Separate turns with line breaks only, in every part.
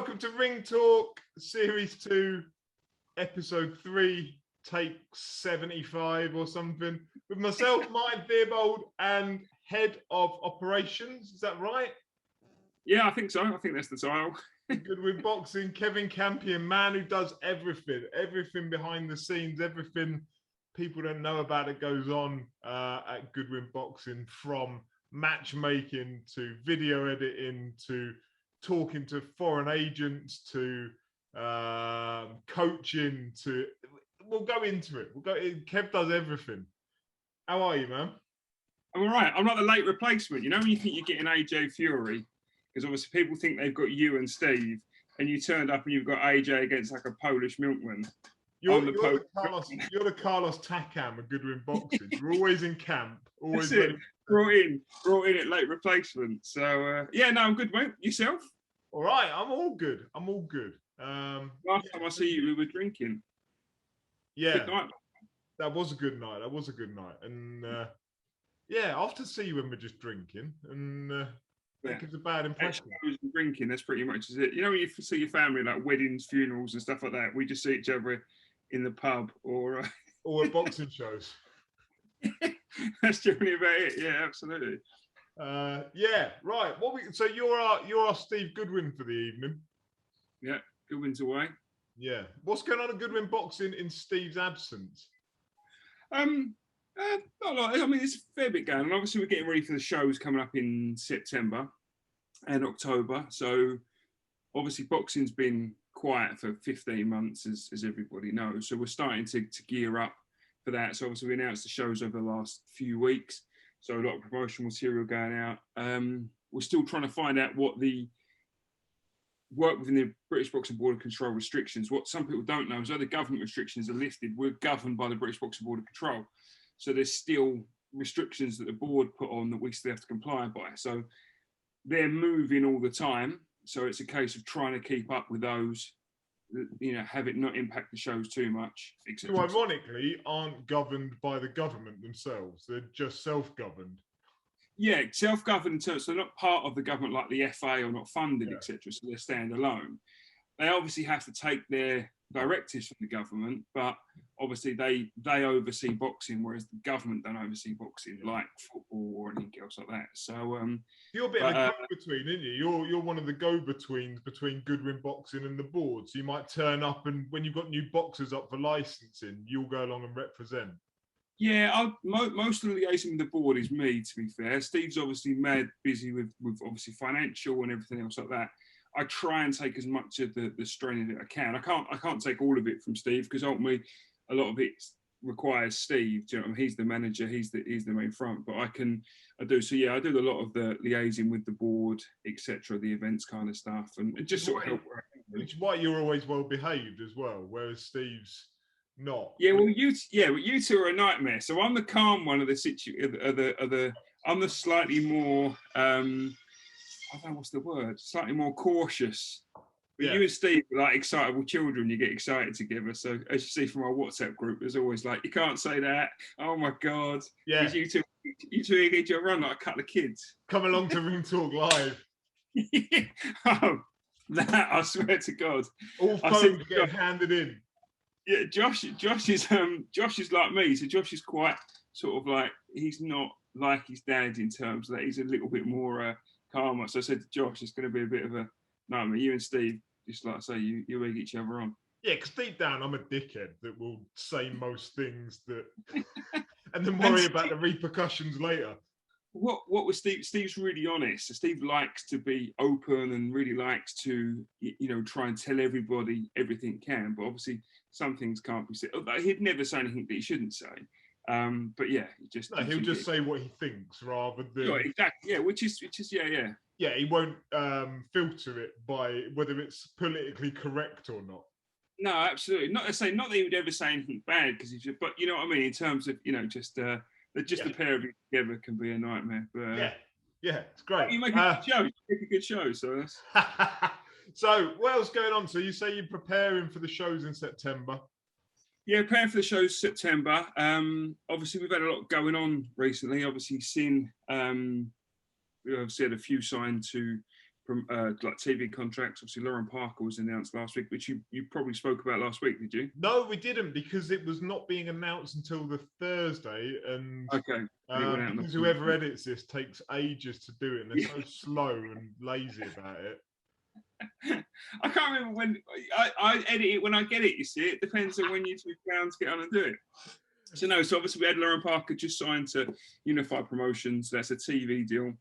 welcome to Ringtalk, Series 2, Episode 3, Take 75 or something, with myself, Martin Theobald, and Head of Operations. Is that right?
Yeah, I think so. I think that's the title.
Goodwin Boxing, Kevin Campion, man who does everything behind the scenes, everything people don't know about it goes on at Goodwin Boxing, from matchmaking to video editing to talking to foreign agents to coaching to, we'll go into it. Kev does everything. How are you, man?
I'm all right. I'm not the late replacement. You know when you think you're getting AJ Fury, because obviously people think they've got you and Steve, and you turned up and you've got AJ against like a Polish milkman.
You're the Carlos Takam of Goodwin Boxing. You're always in camp, always ready.
Brought in at late replacement. So yeah, no, I'm good, mate. Yourself?
All right, I'm all good.
Last time I see you, we were drinking.
Yeah, good night. That was a good night. And yeah, I often see you when we're just drinking, and that gives a bad impression.
Drinking, that's pretty much it. You know, when you see your family like weddings, funerals, and stuff like that, we just see each other in the pub or
at boxing shows.
That's generally about it. Yeah, absolutely.
Yeah, right. So you're our Steve Goodwin for the evening.
Yeah, Goodwin's away.
Yeah. What's going on at Goodwin Boxing in Steve's absence?
Not a lot. I mean, it's a fair bit going on. Obviously, we're getting ready for the shows coming up in September and October. So obviously, boxing's been quiet for 15 months, as everybody knows. So we're starting to gear up for that. So obviously, we announced the shows over the last few weeks. So a lot of promotional material going out. We're still trying to find out what the work within the British Boxing Board of Control restrictions. What some people don't know is, though the government restrictions are lifted, we're governed by the British Boxing Board of Control. So there's still restrictions that the board put on that we still have to comply by. So they're moving all the time. So it's a case of trying to keep up with those, you know, have it not impact the shows too much.
Who ironically aren't governed by the government themselves. They're just self-governed.
Yeah, self-governed in terms, so not part of the government like the FA or not funded, etc. So they're standalone. They obviously have to take their directives from the government, but obviously they oversee boxing, whereas the government don't oversee boxing like football or anything else like that. So
you're a bit of a go-between, aren't you? You're one of the go-betweens between Goodwin Boxing and the board. So you might turn up, and when you've got new boxers up for licensing, you'll go along and represent.
Yeah, most of the liaison with the board is me, to be fair. Steve's obviously mad busy with obviously financial and everything else like that. I try and take as much of the strain as I can. I can't take all of it from Steve, because ultimately a lot of it requires Steve. Do you know what I mean? He's the manager, he's the main front, but I do. So yeah, I do a lot of the liaising with the board, etc., the events kind of stuff, and just sort of help.
Which is why you're always well behaved as well, whereas Steve's not.
Yeah, well, you two are a nightmare. So I'm the calm one of the I'm the slightly more I don't know what's the word, slightly more cautious. But you and Steve are like excitable children. You get excited together. So as you see from our WhatsApp group, there's always like, you can't say that. Oh my God.
Yeah.
You two get each other run like a couple of kids.
Come along to Ringtalk Live.
Oh, that I swear to God.
All phones get handed in.
Yeah, Josh is like me. So Josh is quite sort of like, he's not like his dad in terms of that. He's a little bit more calmer. So I said to Josh, it's going to be a bit of a nightmare. You and Steve, just like I say, you egg each other on.
Yeah, because deep down, I'm a dickhead that will say most things that, and then worry about the repercussions later.
What was Steve? Steve's really honest. So Steve likes to be open and really likes to, you know, try and tell everybody everything can. But obviously, some things can't be said. He'd never say anything that he shouldn't say. But yeah,
he'll just say what he thinks rather than
exactly. Yeah, which is yeah.
Yeah, he won't filter it by whether it's politically correct or not.
No, absolutely. Not that he would ever say anything bad, because but you know what I mean, in terms of, you know, just the pair of you together can be a nightmare. But
yeah, it's great.
You make a good show. You make a good show. So that's...
So what else going on? So you say you're preparing for the shows in September.
Yeah, preparing for the shows September. Obviously, we've had a lot going on recently. Obviously, we obviously had a few signed to like TV contracts. Obviously, Lauren Parker was announced last week, which you probably spoke about last week, did you?
No, we didn't, because it was not being announced until the Thursday, and
Okay. And it went out
because whoever edits this takes ages to do it, and they're so slow and lazy about it.
I can't remember when I edit it when I get it. You see, it depends on when you two pounds get on and do it. So no, so obviously we had Lauren Parker just signed to Unified Promotions. That's a TV deal,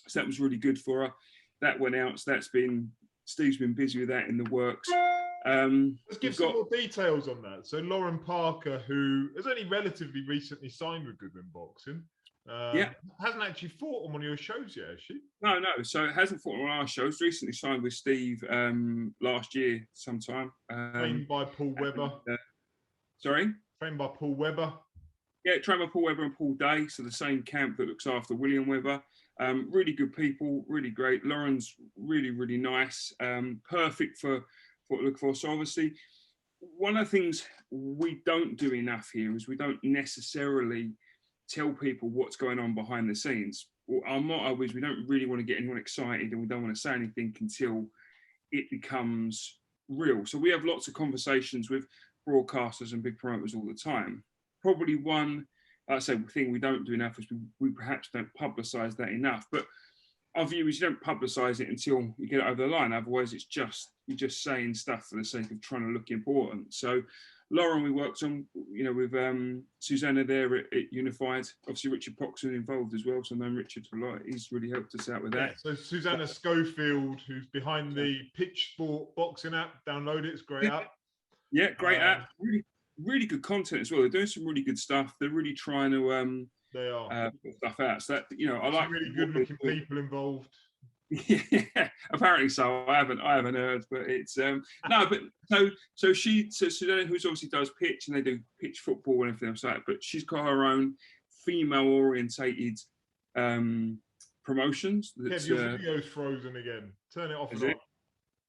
so that was really good for her. That went out. So Steve's been busy with that in the works.
Let's give some more details on that. So Lauren Parker, who has only relatively recently signed with Goodwin Boxing, hasn't actually fought on one of your shows yet, has she?
No. So it hasn't fought on our shows. Recently signed with Steve last year sometime.
Trained by Paul Webber.
Sorry?
Trained by Paul Webber. Yeah,
trained by Paul Webber and Paul Day. So the same camp that looks after William Webber. Really good people, really great. Lauren's really, really nice. Perfect for what we look for. So obviously, one of the things we don't do enough here is we don't necessarily tell people what's going on behind the scenes. Our motto is we don't really want to get anyone excited, and we don't want to say anything until it becomes real. So we have lots of conversations with broadcasters and big promoters all the time. Probably one, like I say, thing we don't do enough is we perhaps don't publicise that enough. But our view is you don't publicise it until you get it over the line. Otherwise, you're just saying stuff for the sake of trying to look important. So Lauren, we worked on, with Susanna there at Unified. Obviously, Richard Poxon involved as well. So I know Richard a lot. He's really helped us out with that.
So Susanna Schofield, who's behind the Pitch Sport boxing app. Download it. It's a great app.
Yeah, great app. Really, really good content as well. They're doing some really good stuff. They're really trying to
they are
put stuff out. So that I like
really good looking people involved.
Yeah, apparently so. I haven't heard, but it's no. But so Susanna, who's obviously does pitch, and they do pitch football and everything else like that. But she's got her own female orientated promotions.
Kev, your video's frozen again. Turn it off and on.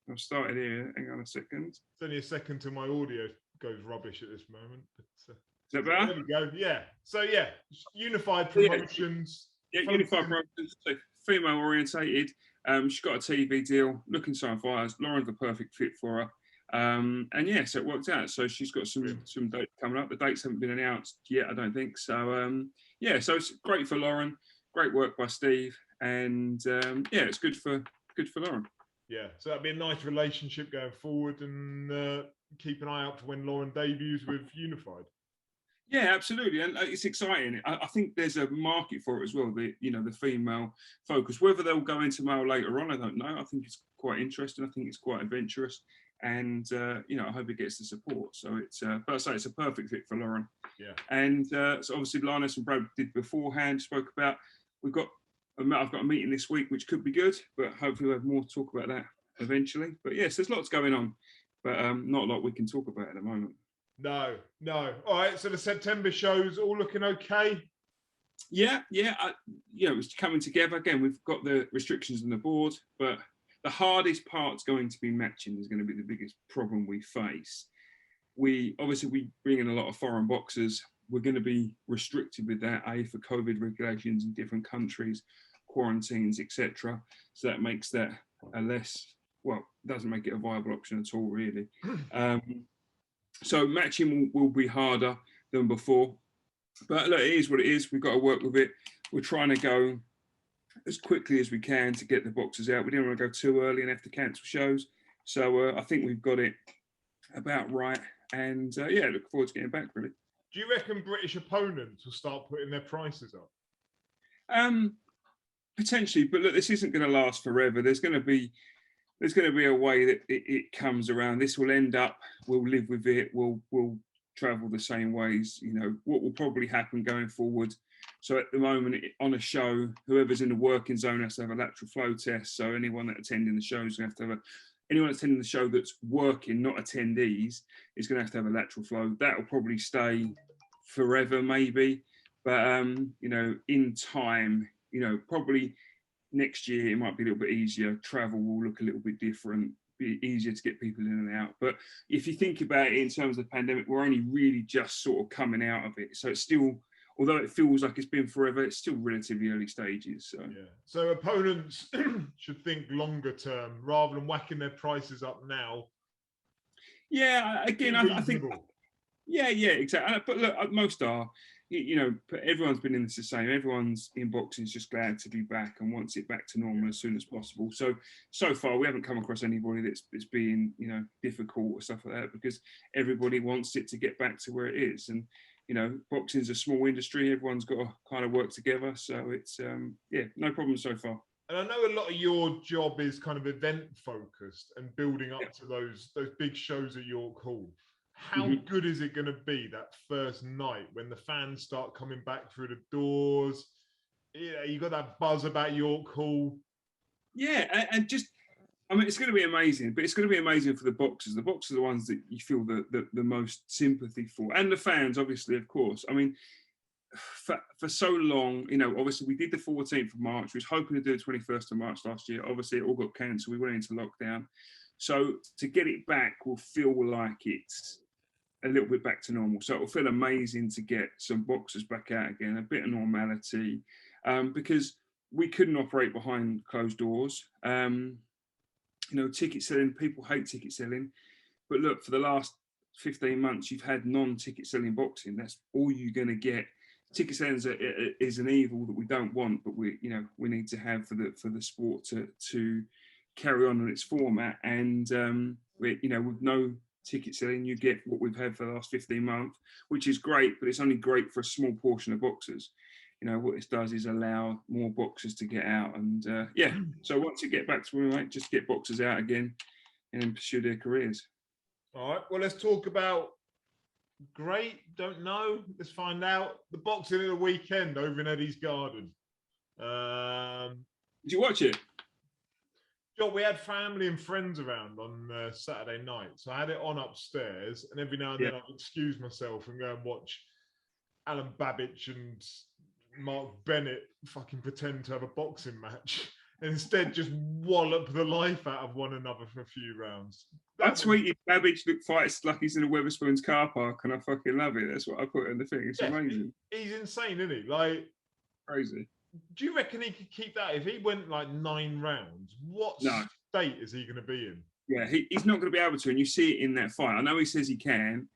I've started here. Hang on a second.
It's only a second till my audio goes rubbish at this moment. But,
is that better?
There we go. Yeah. So yeah, Unified Promotions.
Yeah, Unified Promotions. So female orientated. She's got a TV deal. Looking so far, Lauren's the perfect fit for her. And yeah, so it worked out. So she's got some dates coming up. The dates haven't been announced yet, I don't think. So yeah, so it's great for Lauren. Great work by Steve, and yeah, it's good for Lauren.
Yeah, so that'd be a nice relationship going forward, and keep an eye out for when Lauren debuts with Unified.
Yeah, absolutely, and it's exciting. I think there's a market for it as well. The female focus. Whether they'll go into male later on, I don't know. I think it's quite interesting. I think it's quite adventurous, and I hope it gets the support. So it's, but I say it's a perfect fit for Lauren.
Yeah, and
so obviously Linus and Brad did beforehand. Spoke about I've got a meeting this week, which could be good, but hopefully we'll have more to talk about that eventually. But yes, there's lots going on, but not a lot we can talk about at the moment.
No. All right, so the September shows all looking okay?
Yeah. It's coming together. Again, we've got the restrictions on the board, but the hardest part's going to be matching is going to be the biggest problem we face. We bring in a lot of foreign boxers. We're going to be restricted with that, for COVID regulations in different countries, quarantines, etc. So that makes that doesn't make it a viable option at all, really. So matching will be harder than before. But look, it is what it is. We've got to work with it. We're trying to go as quickly as we can to get the boxers out. We didn't want to go too early and have to cancel shows. So I think we've got it about right. And look forward to getting back, really.
Do you reckon British opponents will start putting their prices up?
Potentially, but look, this isn't going to last forever. There's going to be a way that it comes around. This will end up. We'll live with it. We'll travel the same ways. What will probably happen going forward. So at the moment, on a show, whoever's in the working zone has to have a lateral flow test. So anyone that attending the show is going to have to have anyone attending the show that's working, not attendees, is going to have a lateral flow. That will probably stay forever, maybe. But, in time, probably next year, it might be a little bit easier. Travel will look a little bit different, be easier to get people in and out. But if you think about it in terms of the pandemic, we're only really just sort of coming out of it. So it's still although it feels like it's been forever, it's still relatively early stages. So
yeah. So opponents should think longer term rather than whacking their prices up now.
yeah, again, I think yeah, exactly. But look, most are, everyone's been in this the same. Everyone's in boxing is just glad to be back and wants it back to normal as soon as possible. So far, we haven't come across anybody that's being, difficult or stuff like that, because everybody wants it to get back to where it is. And, boxing is a small industry. Everyone's got to kind of work together. So it's, no problem so far.
And I know a lot of your job is kind of event focused and building up to those big shows at York Hall. How good is it going to be that first night when the fans start coming back through the doors? Yeah, you got that buzz about York Hall.
Yeah, and just, I mean, it's going to be amazing, but it's going to be amazing for the boxers. The boxers are the ones that you feel the most sympathy for, and the fans, obviously, of course. I mean, for so long, obviously we did the 14th of March. We was hoping to do the 21st of March last year. Obviously, it all got cancelled. We went into lockdown. So to get it back will feel like it's a little bit back to normal. So it will feel amazing to get some boxers back out again, a bit of normality, because we couldn't operate behind closed doors. Ticket selling, people hate ticket selling. But look, for the last 15 months, you've had non-ticket selling boxing. That's all you're going to get. Ticket selling is an evil that we don't want, but we need to have for the sport to carry on in its format. And with no ticket selling, you get what we've had for the last 15 months, which is great, but it's only great for a small portion of boxers. What this does is allow more boxers to get out. And so once you get back to where we just get boxers out again and then pursue their careers.
All right, well, let's talk about don't know. Let's find out. The boxing of the weekend over in Eddie's Garden.
Did you watch it?
John, we had family and friends around on Saturday night, so I had it on upstairs, and every now and then I'd excuse myself and go and watch Alan Babbage and Mark Bennett fucking pretend to have a boxing match, and instead just wallop the life out of one another for a few rounds.
I tweeted Babbage fights like he's in a Wetherspoons car park, and I fucking love it. That's what I put in the thing. It's amazing.
He's insane, isn't he? Like,
crazy.
Do you reckon he could keep that if he went like 9 rounds? What state is he going to be in?
Yeah, he's not going to be able to, and you see it in that fight. I know he says he can.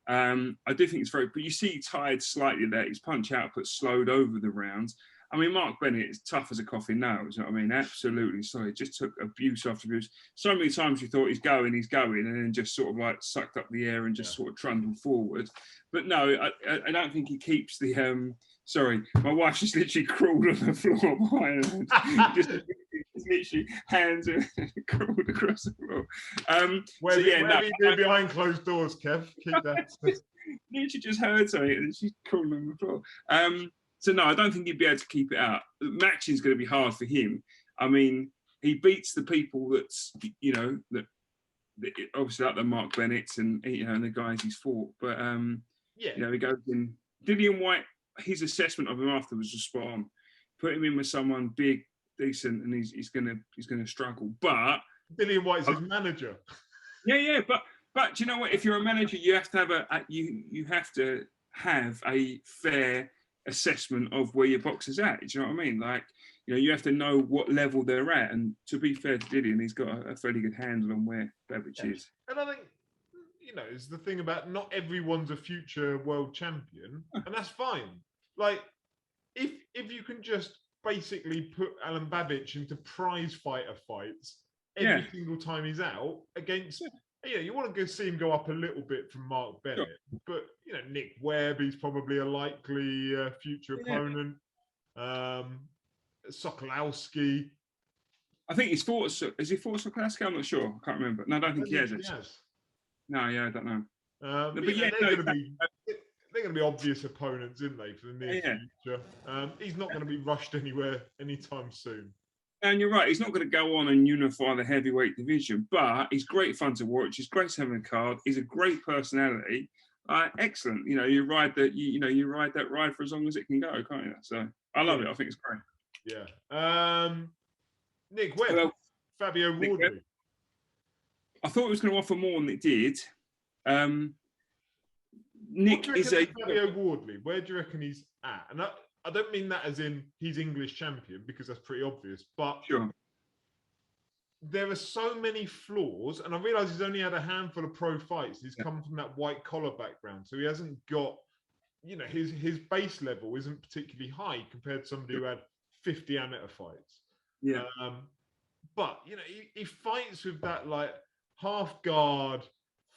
I do think it's but you see he tired slightly there. His punch output slowed over the rounds. I mean, Mark Bennett is tough as a coffin now, you know what I mean? Absolutely. So it just took abuse after abuse. So many times you thought he's going, and then just sort of like sucked up the air and just sort of trundled forward. But no, I don't think he keeps the... Sorry, my wife just literally crawled on the floor behind her. just literally hands crawled across the floor.
Where are you doing behind closed doors, Kev? Keep that.
Literally just heard something and she's crawled on the floor. So no, I don't think he'd be able to keep it out. Matching is going to be hard for him. I mean, he beats the people that's, that obviously like the Mark Bennett's and, and the guys he's fought. But, he goes in. Dillian White, his assessment of him afterwards was spot on. Put him in with someone big, decent, and he's gonna struggle. But
Dillian White's his manager.
Yeah, but do you know what? If you're a manager, you have to have you have to have a fair assessment of where your boxer's at. Do you know what I mean? Like, you have to know what level they're at. And to be fair to Dillian, he's got a fairly good handle on where Babbage is.
And I think, it's the thing about not everyone's a future world champion, and that's fine. Like, if you can just basically put Alan Babbage into prize fighter fights every single time he's out against, you want to go see him go up a little bit from Mark Bennett, but Nick Webb, he's probably a likely future opponent. Sokolowski.
I think he's fought. Has he fought Sokolowski? I'm not sure. I can't remember. No, I don't think he has. No, I don't know.
But they're going to be obvious opponents, isn't they, for the near future? He's not going to be rushed anywhere anytime soon.
And you're right, he's not going to go on and unify the heavyweight division, but he's great fun to watch. He's great to have in the card. He's a great personality. Excellent. You ride that. You ride that ride for as long as it can go, can't you? So I love it. I think it's great.
Yeah. Nick Webb, Fabio Wardley.
I thought it was going to offer more than it did. Nick is a
Fabio Wardley. Where do you reckon he's at? And I don't mean that as in he's English champion, because that's pretty obvious. But
sure.
There are so many flaws, and I realise he's only had a handful of pro fights. He's come from that white collar background, so he hasn't got, you know, his base level isn't particularly high compared to somebody who had 50 amateur fights.
Yeah.
But you know, he fights with that like half guard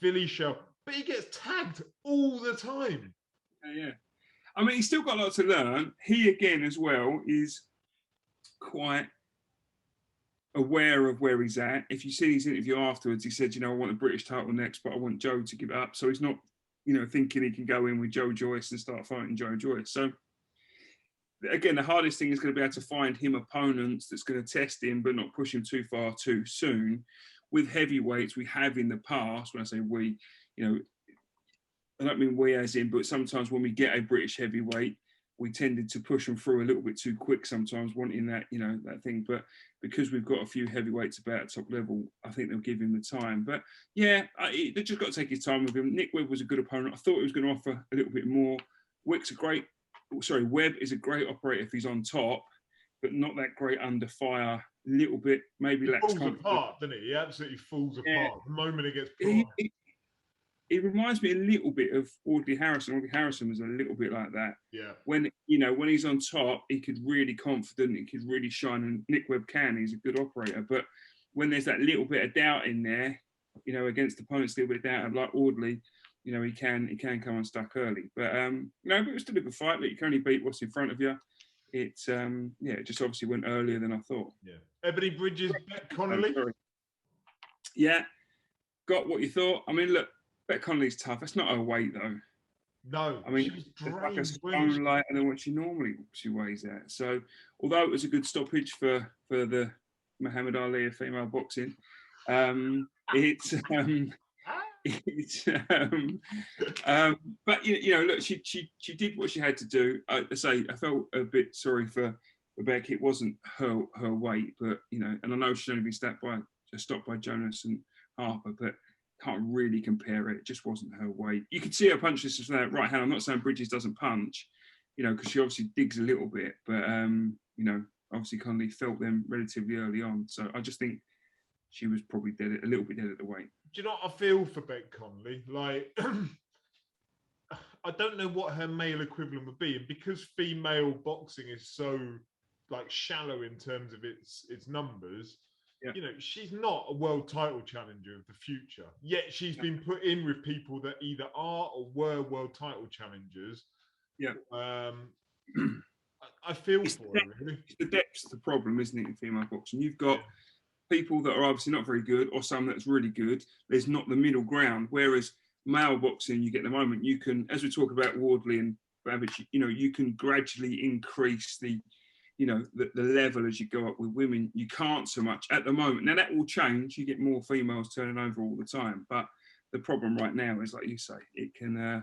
Philly shell, but he gets tagged all the time.
Yeah. I mean, he's still got a lot to learn. He again as well is quite aware of where he's at. If you see his interview afterwards, he said, you know, I want a British title next, but I want Joe to give it up. So he's not, you know, thinking he can go in with Joe Joyce and start fighting Joe Joyce. So again, the hardest thing is going to be able to find him opponents that's going to test him, but not push him too far too soon. With heavyweights, we have in the past, when I say we, you know, I don't mean we as in, but sometimes when we get a British heavyweight, we tended to push them through a little bit too quick sometimes, wanting that, you know, that thing. But because we've got a few heavyweights about at top level, I think they'll give him the time. But yeah, they've just got to take his time with him. Nick Webb was a good opponent. I thought he was going to offer a little bit more. Webb is a great operator if he's on top, but not that great under fire. A little bit, maybe
he
lacks
falls
confidence.
apart, doesn't he? He absolutely falls apart the moment it gets put
It reminds me a little bit of Audley Harrison. Audley Harrison was a little bit like that.
Yeah.
When, you know, when he's on top, he could really confident, he could really shine, and Nick Webb he's a good operator. But when there's that little bit of doubt in there, you know, against opponents, a little bit of doubt, like Audley, you know, he can come unstuck early. But you know, but it was still a good fight. But you can only beat what's in front of you. It just obviously went earlier than I thought.
Yeah. Ebony Bridges, Beck Connolly.
Yeah, got what you thought. I mean, look, Beck Connolly's tough. That's not her weight though.
No,
I mean, it's like a stone lighter than what she normally weighs at. So, although it was a good stoppage for the Muhammad Ali of female boxing, but you know, look, she did what she had to do. I felt a bit sorry for Beck. It wasn't her weight, but you know, and I know she's only been stopped by Jonas and Harper, but can't really compare it. It just wasn't her weight. You could see her punch this with that right hand. I'm not saying Bridges doesn't punch, you know, because she obviously digs a little bit, but you know, obviously Connolly felt them relatively early on. So I just think she was probably a little bit dead at the weight.
Do you know what I feel for Beck Connolly? Like, I don't know what her male equivalent would be, and because female boxing is so like shallow in terms of its numbers. Yeah. You know, she's not a world title challenger of the future, yet she's been put in with people that either are or were world title challengers.
Yeah.
I feel for her, really.
The depth's the problem, isn't it, in female boxing? You've got people that are obviously not very good or some that's really good. There's not the middle ground. Whereas male boxing, you get the moment. You can, as we talk about Wardley and Babbage, you know, you can gradually increase the level as you go up. With women, you can't so much at the moment. Now that will change. You get more females turning over all the time. But the problem right now is, like you say, it can,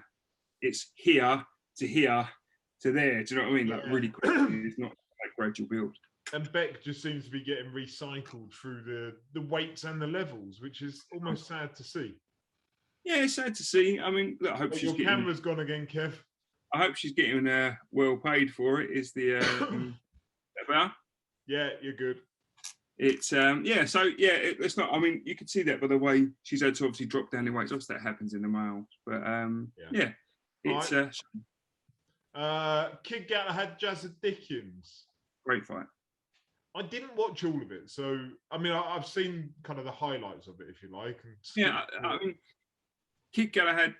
it's here to there. Do you know what I mean? Like really quickly. It's not like gradual build.
And Beck just seems to be getting recycled through the weights and the levels, which is almost sad to see.
Yeah, it's sad to see. I mean, look, I hope
your camera's gone again, Kev.
I hope she's getting well paid for it. Is the better?
Yeah, you're good.
It's it's not. I mean, you can see that by the way she's had to obviously drop down in weights. Obviously, that happens in the males, but it's
Kid Galahad, Jazza Dickens.
Great fight.
I didn't watch all of it, so I mean, I've seen kind of the highlights of it, if you like.
I mean, Kid Galahad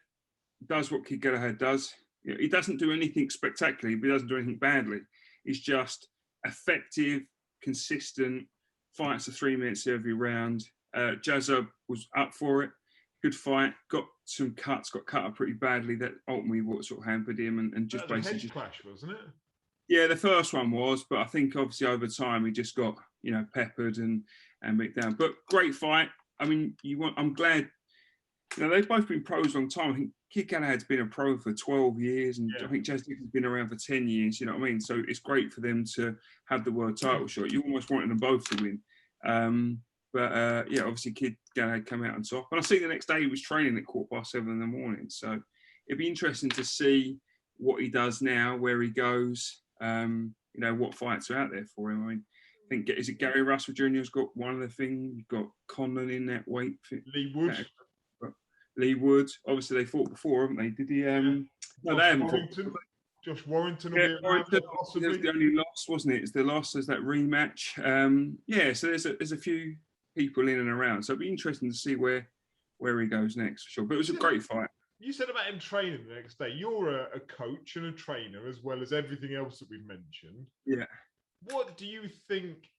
does what Kid Galahad does. You know, he doesn't do anything spectacularly, but he doesn't do anything badly. He's just effective, consistent, fights for 3 minutes every round. Jazza was up for it. Good fight. Got some cuts. Got cut up pretty badly. That ultimately what sort of hampered him and just basically
head clash, wasn't it?
Yeah, the first one was, but I think obviously over time he just got, you know, peppered and beat down. But great fight. I mean, I'm glad. You know, they've both been pros a long time. I think Kid Galahad's been a pro for 12 years, and I think Jazz Dickens has been around for 10 years. You know what I mean? So it's great for them to have the world title shot. You almost wanted them both to win. Obviously Kid Galahad come out on top. And I see the next day he was training at 7:15 in the morning. So it'd be interesting to see what he does now, where he goes. What fights are out there for him. I mean, I think, is it Gary Russell Jr.'s got one of the things? You've got Conlon in that weight.
Lee Wood.
Lee Wood. Obviously, they fought before, haven't they? Did he? No, they haven't fought.
Josh Warrington will be around, possibly.
There's the only loss, wasn't it? It's the loss. There's that rematch. So there's a few people in and around. So it'll be interesting to see where he goes next, for sure. But it was a great fight.
You said about him training the next day. You're a coach and a trainer, as well as everything else that we've mentioned.
Yeah. What
do you think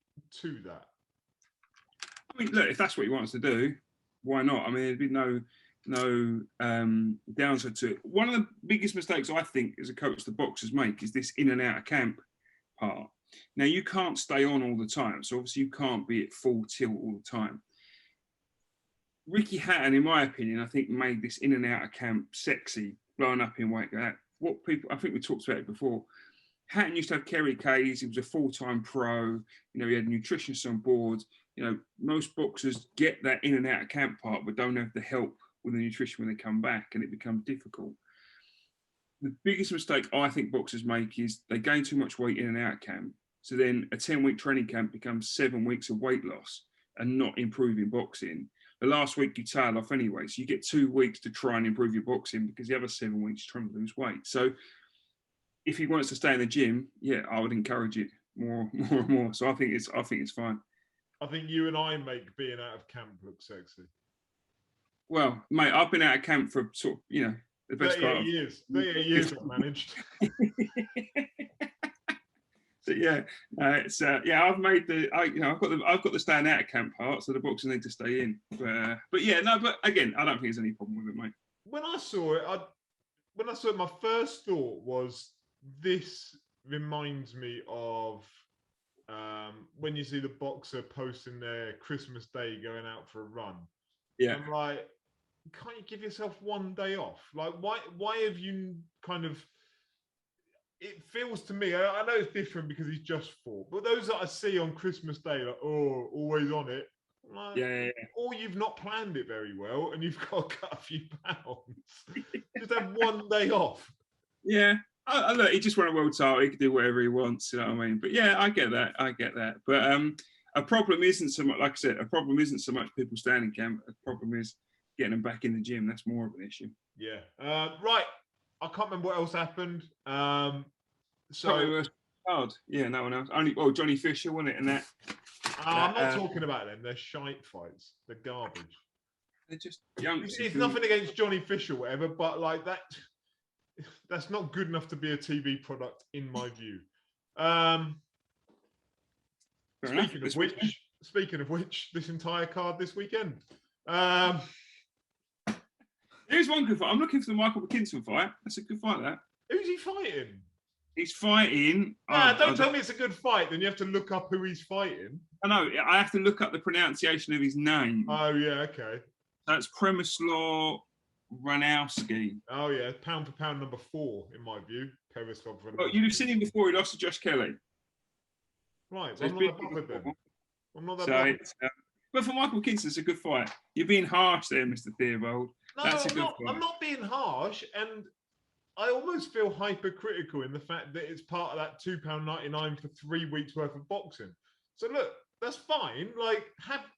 to that?
I mean, look, if that's what he wants to do, why not? I mean, there'd be no downside to it. One of the biggest mistakes I think as a coach the boxers make is this in and out of camp part. Now, you can't stay on all the time, so obviously you can't be at full tilt all the time. Ricky Hatton, in my opinion, I think made this in and out of camp sexy, blowing up in weight. I think we talked about it before. Hatton used to have Kerry Kays. He was a full-time pro. He had nutritionists on board. Most boxers get that in and out of camp part, but don't have the help with the nutrition when they come back, and it becomes difficult. The biggest mistake I think boxers make is they gain too much weight in and out of camp. So then a 10-week training camp becomes 7 weeks of weight loss and not improving boxing. The last week you tail off anyway, so you get 2 weeks to try and improve your boxing because the other 7 weeks you're trying to lose weight. So if he wants to stay in the gym, yeah, I would encourage it more and more. So I think it's fine.
I think you and I make being out of camp look sexy.
Well, mate, I've been out of camp for sort of, the best part of
years. 38 years I've managed.
So I've made I've got the staying out of camp part, so the boxers need to stay in. But again, I don't think there's any problem with it, mate.
When I saw it, my first thought was, this reminds me of when you see the boxer posting their Christmas Day going out for a run.
Yeah.
I'm like, can't you give yourself one day off? Like, why have you kind of... It feels to me, I know it's different because he's just fought, but those that I see on Christmas Day, like, oh, always on it. Like,
yeah.
Or you've not planned it very well and you've got to cut a few pounds. Just have one day off.
Yeah. Look, he just won a world title. He can do whatever he wants, you know what I mean? But yeah, I get that. But a problem isn't so much, like I said, much people staying in camp. A problem is getting them back in the gym. That's more of an issue.
Yeah. Right. I can't remember what else happened.
Yeah, no one else. Johnny Fisher, wasn't it? And that.
I'm not talking about them. They're shite fights. They're garbage.
They're just young.
It's nothing against Johnny Fisher, or whatever, but like that's not good enough to be a TV product, in my view. Speaking of which, this entire card this weekend.
Here's one good fight. I'm looking for the Michael McKinson fight. That's a good fight, that.
Who's he fighting?
He's fighting...
don't tell me it's a good fight. Then you have to look up who he's fighting.
I know. I have to look up the pronunciation of his name.
Oh, yeah, okay.
That's Przemysław Ranowski.
Oh, yeah. Pound for pound number 4, in my view. Przemysław Ranowski.
Well, you'd have seen him before. He lost to Josh Kelly.
Right. So I'm not that bothered then. I'm not that bothered.
But for Michael McKinson, it's a good fight. You're being harsh there, Mr. Theobald.
I'm not being harsh, and I almost feel hypercritical in the fact that it's part of that £2.99 for 3 weeks worth of boxing. So look, that's fine. Like,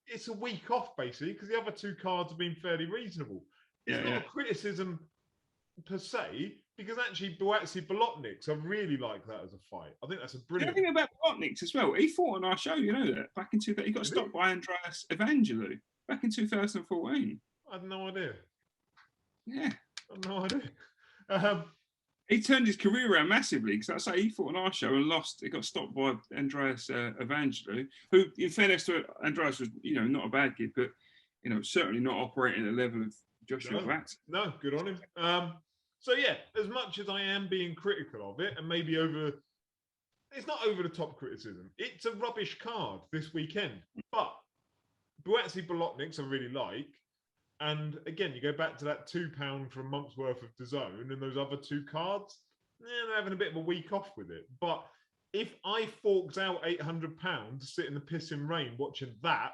it's a week off basically, because the other 2 cards have been fairly reasonable. It's not a criticism per se, because actually Bolotniks, I really like that as a fight. I think that's a brilliant.
The thing about Bolotniks as well, he fought on our show, you know that, back in he got stopped by Andreas Evangelou back in 2014.
I had no idea.
Yeah.
I had no idea.
He turned his career around massively, because that's how he fought on our show and lost. He got stopped by Andreas Evangelou, who, in fairness to Andreas, was not a bad kid, but certainly not operating at the level of Joshua Vat.
No, good on him. So yeah, as much as I am being critical of it, and maybe it's not over the top criticism. It's a rubbish card this weekend, but Bolotniks I really like. And again, you go back to that £2 for a month's worth of DAZN and those other 2 cards, they're having a bit of a week off with it. But if I forked out £800 to sit in the pissing rain watching that,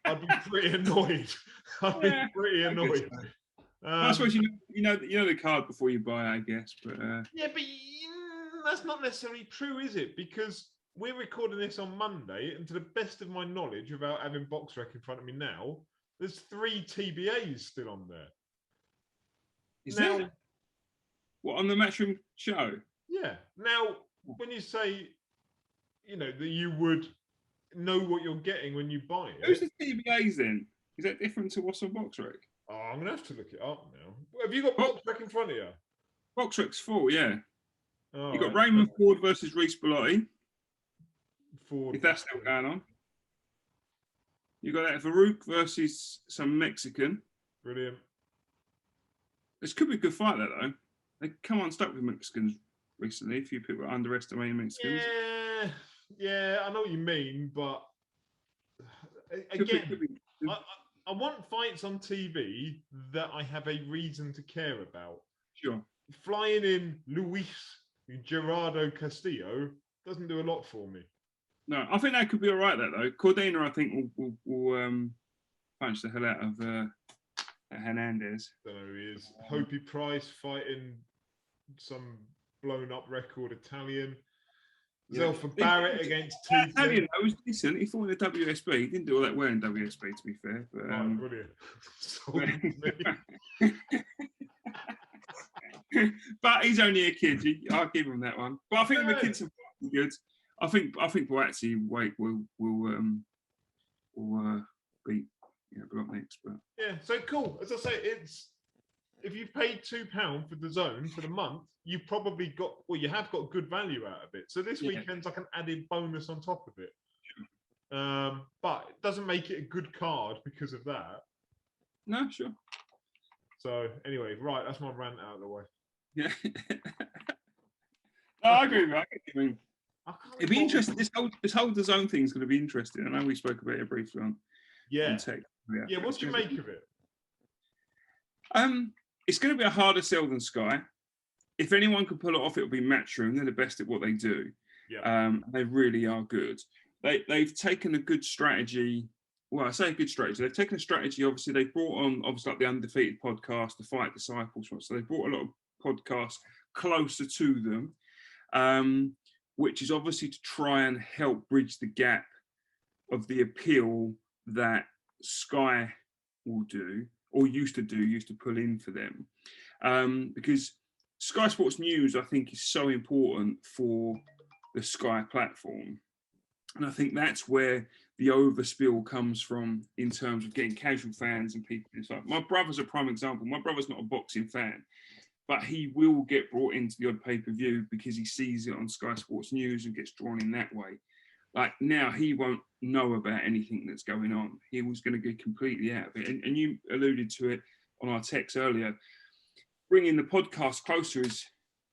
I'd be pretty annoyed. I'd be pretty annoyed.
Well, I suppose you know the card before you buy, I guess. But
yeah, but that's not necessarily true, is it? Because we're recording this on Monday, and to the best of my knowledge, without having BoxRec in front of me now, there's 3 TBAs still on there.
Is there? What, on the Matchroom show?
Yeah. Now, when you say, that you would know what you're getting when you buy it.
Who's the TBAs then? Is that different to what's on BoxRec?
Oh, I'm gonna have to look it up now. Have you got BoxRec in front of you?
BoxRec's full, yeah.
Oh,
You got Raymond Ford versus Reece Bellotti.
Ford.
If that's still going on. You got that Farouk versus some Mexican.
Brilliant.
This could be a good fight, that though. They come unstuck with Mexicans recently. A few people are underestimating Mexicans.
Yeah, I know what you mean, but again, I want fights on TV that I have a reason to care about.
Sure.
Flying in Luis Gerardo Castillo doesn't do a lot for me. No,
I think that could be all right, that though. Cordina, I think, will punch the hell out of Hernandez.
Don't know who he is. Hopi Price fighting some blown up record Italian. Zelfa Barrett against two.
Italian, that was decent. He fought in the WSB. He didn't do all that well in WSB, to be fair. But,
brilliant.
But he's only a kid. I'll give him that one. But I think the kids are good. I think Boazzi will beat Block next. But
yeah, so cool. As I say, it's if you paid £2 for the zone for the month, you probably got you have got good value out of it. So this weekend's like an added bonus on top of it. But it doesn't make it a good card because of that.
No, sure.
So anyway, right, that's my rant out of the way.
Yeah. No, I agree with that. I mean, it'd be interesting. This whole DAZN thing is going to be interesting. I know we spoke about it briefly on tech.
Yeah, what do you make of it?
It's going to be a harder sell than Sky. If anyone can pull it off, it'll be Matchroom. They're the best at what they do.
Yeah.
They really are good. They've taken a good strategy. Well, I say a good strategy. They've taken a strategy. Obviously, they brought on like the Undefeated podcast, the Fight Disciples. So they brought a lot of podcasts closer to them, which is obviously to try and help bridge the gap of the appeal that Sky will do or used to pull in for them. Because Sky Sports News, I think, is so important for the Sky platform. And I think that's where the overspill comes from in terms of getting casual fans and people. It's like, my brother's a prime example. My brother's not a boxing fan, but he will get brought into the odd pay-per-view because he sees it on Sky Sports News and gets drawn in that way. Like now, he won't know about anything that's going on. He was going to get completely out of it. And you alluded to it on our text earlier. Bringing the podcast closer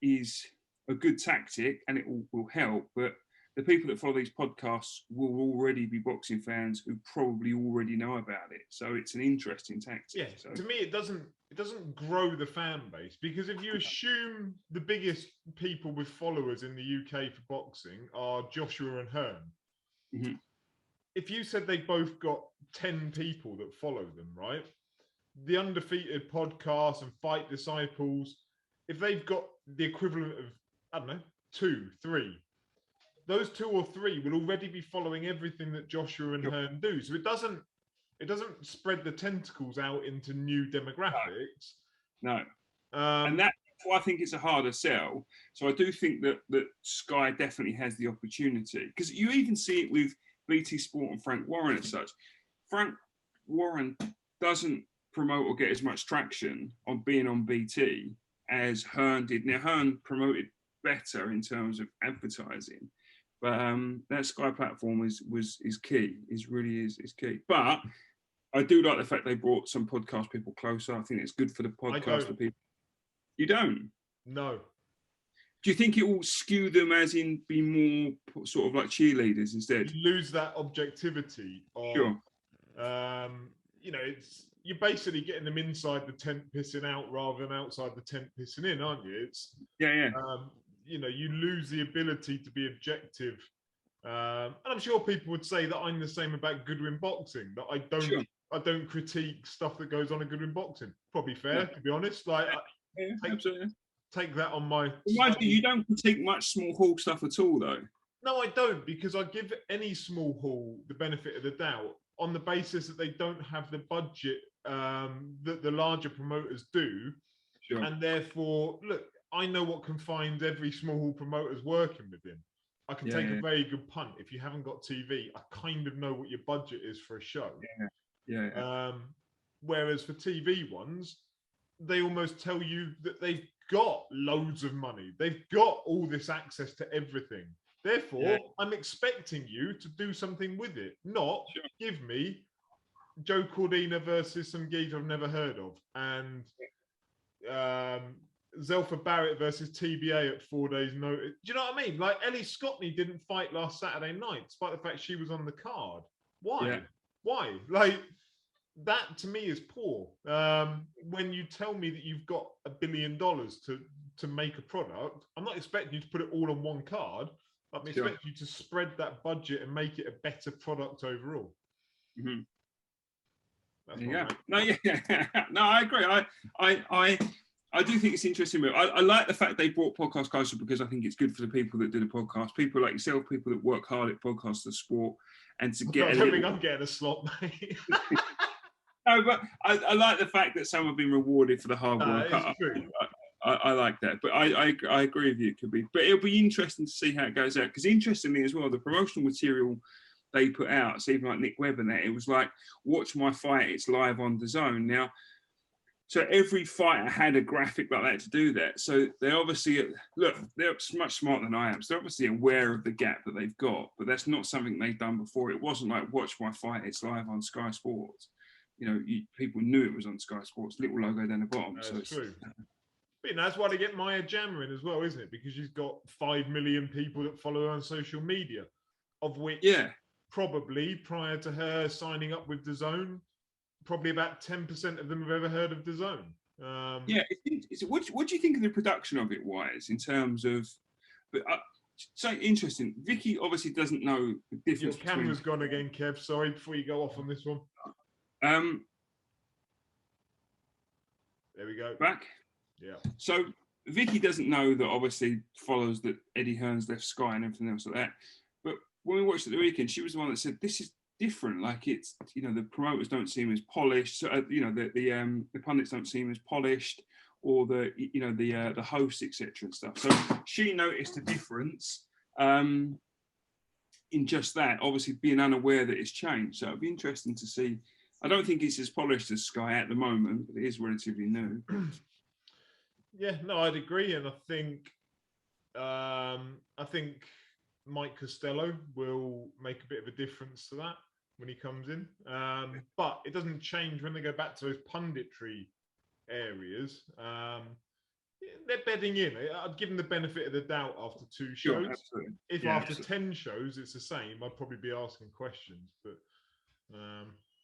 is a good tactic, and it will help. But the people that follow these podcasts will already be boxing fans who probably already know about it. So it's an interesting tactic.
Yeah,
so.
To me, it doesn't grow the fan base, because if you assume the biggest people with followers in the UK for boxing are Joshua and Hearn,
mm-hmm.
If you said they both got 10 people that follow them, right? The Undefeated podcast and Fight Disciples, if they've got the equivalent of, I don't know, 2, 3, those 2 or 3 will already be following everything that Joshua and Hearn do. So it doesn't spread the tentacles out into new demographics.
No. And that's why I think it's a harder sell. So I do think that Sky definitely has the opportunity, because you even see it with BT Sport and Frank Warren as such. Frank Warren doesn't promote or get as much traction on being on BT as Hearn did. Now, Hearn promoted better in terms of advertising, but that Sky platform is key. Is key. But I do like the fact they brought some podcast people closer. I think it's good for the podcast for people. You don't?
No.
Do you think it will skew them, as in be more sort of like cheerleaders instead?
You lose that objectivity.
Sure.
You're basically getting them inside the tent pissing out rather than outside the tent pissing in, aren't you?
Yeah.
You lose the ability to be objective. And I'm sure people would say that I'm the same about Goodwin Boxing, that I don't I don't critique stuff that goes on in Goodwin Boxing. Probably fair, to be honest. Like,
Absolutely.
Take that on my.
You don't critique much small hall stuff at all, though.
No, I don't, because I give any small hall the benefit of the doubt on the basis that they don't have the budget that the larger promoters do.
Sure.
And therefore, look, I know what confines every small hall promoter's working within. I can take a very good punt. If you haven't got TV, I kind of know what your budget is for a show. Whereas for TV ones, they almost tell you that they've got loads of money. They've got all this access to everything. Therefore, I'm expecting you to do something with it, not give me Joe Cordina versus some geezer I've never heard of, and Zelfa Barrett versus TBA at 4 days' notice. Do you know what I mean? Like, Ellie Scottney didn't fight last Saturday night, despite the fact she was on the card. Why?
Yeah.
Why? Like, that to me is poor. When you tell me that you've got $1 billion to make a product, I'm not expecting you to put it all on one card. I'm expecting you to spread that budget and make it a better product overall.
Mm-hmm.
That's
No, I agree. I do think it's interesting. I like the fact they brought podcast closer, because I think it's good for the people that do the podcast, people like yourself, people that work hard at podcasts, the sport, and to get.
I don't think I'm getting a slot, mate.
No, but I like the fact that some have been rewarded for the hard work. I like that, but I agree with you. It could be, but it'll be interesting to see how it goes out. Because interestingly as well, the promotional material they put out, so even like Nick Webb and that, it was like, watch my fight, it's live on DAZN now. So every fighter had a graphic like that to do that. So they obviously, look, they're much smarter than I am. So they're obviously aware of the gap that they've got, but that's not something they've done before. It wasn't like, watch my fight, it's live on Sky Sports. You know, people knew it was on Sky Sports, little logo down the bottom.
That's
so
true. But, you know, that's why they get Maya Jama in as well, isn't it? Because she's got 5 million people that follow her on social media, of which probably prior to her signing up with DAZN, probably about 10% of them have ever heard of DAZN.
What do you think of the production of it, wise, in terms of? But so interesting. Vicky obviously doesn't know the difference.
Your camera's gone again, Kev. Sorry, before you go off on this one. There we go.
Back. Yeah. So Vicky doesn't know that, obviously follows that Eddie Hearn's left Sky and everything else like that. But when we watched it the weekend, she was the one that said, this is different. Like, it's, you know, the promoters don't seem as polished. So, you know, the pundits don't seem as polished, or the, you know, the hosts, etc. and stuff. So she noticed a difference in just that, obviously being unaware that it's changed. So it'd be interesting to see. I don't think it's as polished as Sky at the moment, but it is relatively new.
Yeah, no, I'd agree, and I think Mike Costello will make a bit of a difference to that when he comes in. But it doesn't change when they go back to those punditry areas. They're bedding in. I'd give them the benefit of the doubt after 2 shows.
Sure,
if after 10 shows it's the same, I'd probably be asking questions. But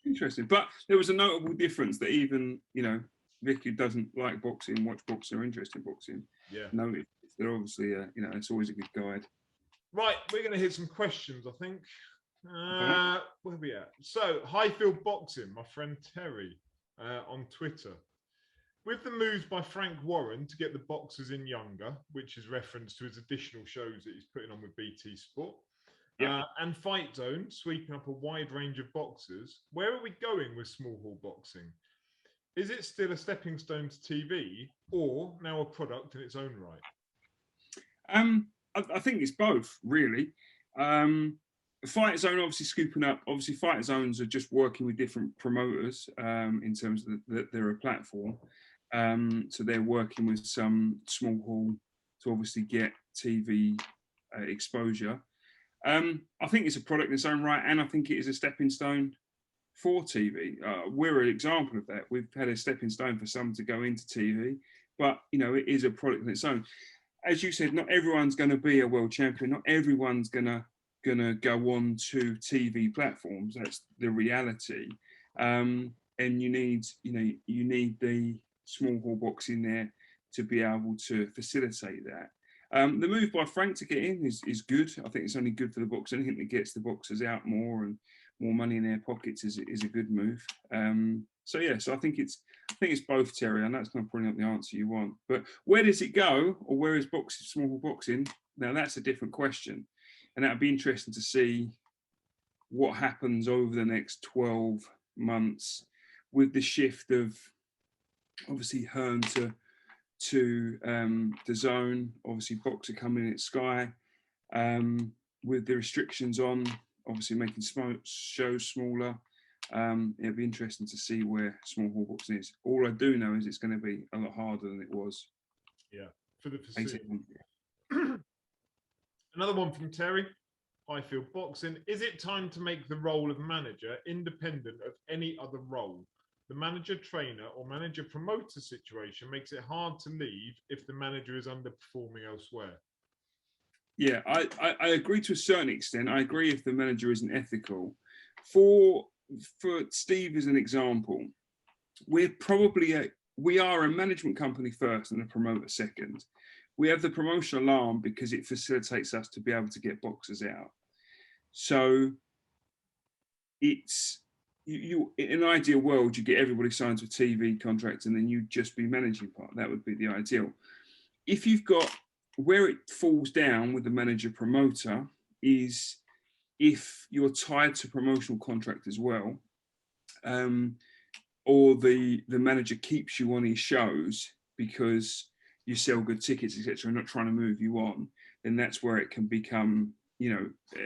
interesting. But there was a notable difference that even, you know, Vic, who doesn't like boxing, watch boxing, or interested in boxing, noticed. They're obviously, you know, it's always a good guide.
Right, we're going to hit some questions, I think. Where are we at? So, Highfield Boxing, my friend Terry on Twitter. With the moves by Frank Warren to get the boxers in younger, which is reference to his additional shows that he's putting on with BT Sport, and Fight Zone sweeping up a wide range of boxers, where are we going with small hall boxing? Is it still a stepping stone to TV, or now a product in its own right?
I think it's both, really. Fight Zone obviously scooping up. Obviously, Fight Zones are just working with different promoters in terms of that they're a platform. So they're working with some small hall to obviously get TV exposure. I think it's a product in its own right, and I think it is a stepping stone for TV. We're an example of that. We've had a stepping stone for some to go into TV, but, you know, it is a product in its own. As you said, not everyone's going to be a world champion. Not everyone's gonna go on to TV platforms. That's the reality. And you need the small hall boxing there to be able to facilitate that. The move by Frank to get in is good. I think it's only good for the boxers. Anything that gets the boxers out more and more money in their pockets is a good move. So I think it's both, Terry, and that's probably not the answer you want. But where does it go, or where is small hall boxing? Now that's a different question, and that'd be interesting to see what happens over the next 12 months with the shift of obviously Hearn to the Zone, obviously Boxer coming in at Sky, with the restrictions on, obviously making shows smaller. It'll be interesting to see where small hall boxing is. All I do know is it's going to be a lot harder than it was.
Yeah, for the foreseeable. Another one from Terry. Highfield Boxing. Is it time to make the role of manager independent of any other role? The manager trainer or manager promoter situation makes it hard to leave if the manager is underperforming elsewhere.
Yeah, I agree to a certain extent. I agree if the manager isn't ethical. For Steve as an example, we are a management company first and a promoter second. We have the promotional arm because it facilitates us to be able to get boxers out. So it's you in an ideal world, you get everybody signed to a TV contract and then you just be managing part. That would be the ideal. If you've got where it falls down with the manager promoter is if you're tied to promotional contract as well, or the manager keeps you on his shows because you sell good tickets, etc., and not trying to move you on, then that's where it can become,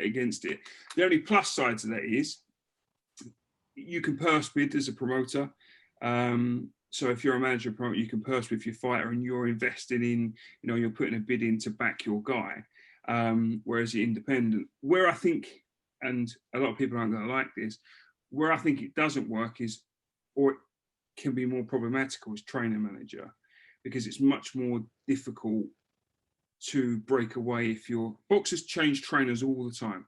against it. The only plus side to that is you can purse bid as a promoter. So if you're a manager promoter, you can purse with your fighter and you're investing in, you're putting a bid in to back your guy. Whereas you're independent, where I think, and a lot of people aren't going to like this, where I think it doesn't work is, or it can be more problematical, is trainer manager, because it's much more difficult to break away if your boxers change trainers all the time,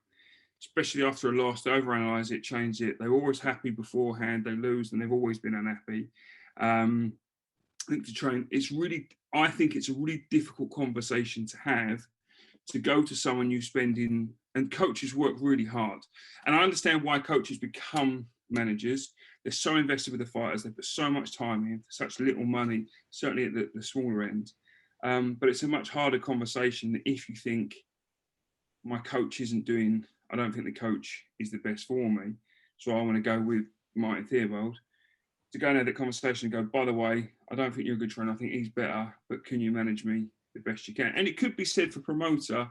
especially after a loss. They overanalyze it, change it. They're always happy beforehand. They lose, and they've always been unhappy. I think to train, I think it's a really difficult conversation to have, to go to someone you spend in, and coaches work really hard. And I understand why coaches become managers. They're so invested with the fighters. They put so much time in for such little money, certainly at the smaller end. But it's a much harder conversation if you think my coach isn't doing, I don't think the coach is the best for me, so I want to go with Martin Theobald. To go and have that conversation and go, by the way, I don't think you're a good trainer. I think he's better, but can you manage me the best you can? And it could be said for promoter,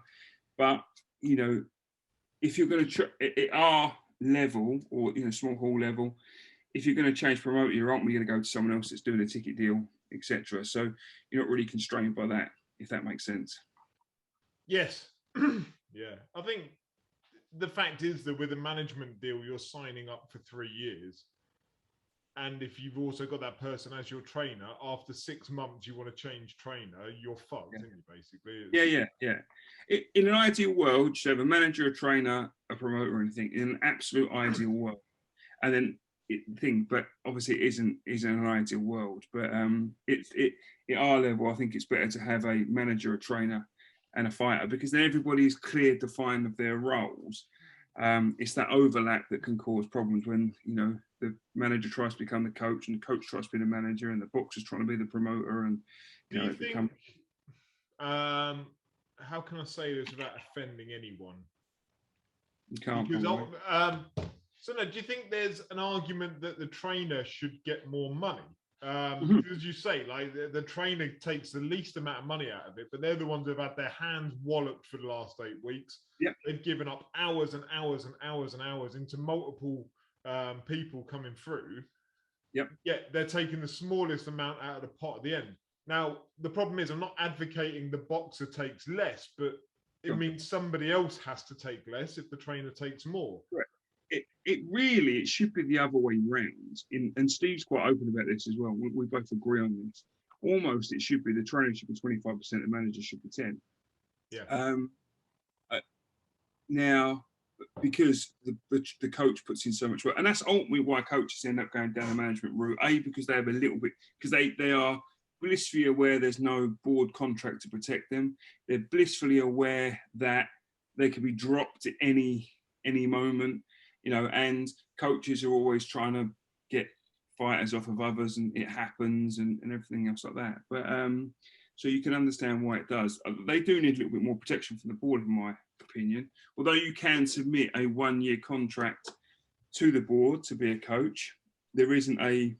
but, if you're going to at our level or, small hall level, if you're going to change promoter, you're not going to go to someone else that's doing a ticket deal, etc. So you're not really constrained by that, if that makes sense.
Yes. Yeah. I think the fact is that with a management deal, you're signing up for 3 years. And if you've also got that person as your trainer, after 6 months, you want to change trainer, you're fucked, isn't you, basically?
Yeah. In an ideal world, you should have a manager, a trainer, a promoter, or anything. In an absolute ideal world. And then but obviously it isn't an ideal world. But at our level, I think it's better to have a manager, a trainer, and a fighter, because then everybody's clear, defined of their roles. It's that overlap that can cause problems when, the manager tries to become the coach and the coach tries to be the manager and the boxer's trying to be the promoter. And,
Do you think, how can I say this without offending anyone?
You can't.
Because, so no, do you think there's an argument that the trainer should get more money? Because as you say, like the trainer takes the least amount of money out of it, but they're the ones who've had their hands walloped for the last 8 weeks.
Yep.
They've given up hours and hours and hours and hours into multiple people coming through.
Yep.
Yet they're taking the smallest amount out of the pot at the end. Now, the problem is I'm not advocating the boxer takes less, but it means somebody else has to take less if the trainer takes more.
Right. It should be the other way round. And Steve's quite open about this as well. We both agree on this. Almost it should be the trainer should be 25%, the manager should be 10%.
Yeah.
Now, because the coach puts in so much work, and that's ultimately why coaches end up going down the management route. Because they have a little bit, because they are blissfully aware there's no board contract to protect them. They're blissfully aware that they can be dropped at any moment. you know, and coaches are always trying to get fighters off of others, and it happens, and everything else like that. But so you can understand why it does. They do need a little bit more protection from the board, in my opinion. Although you can submit a 1-year contract to the board to be a coach, there isn't a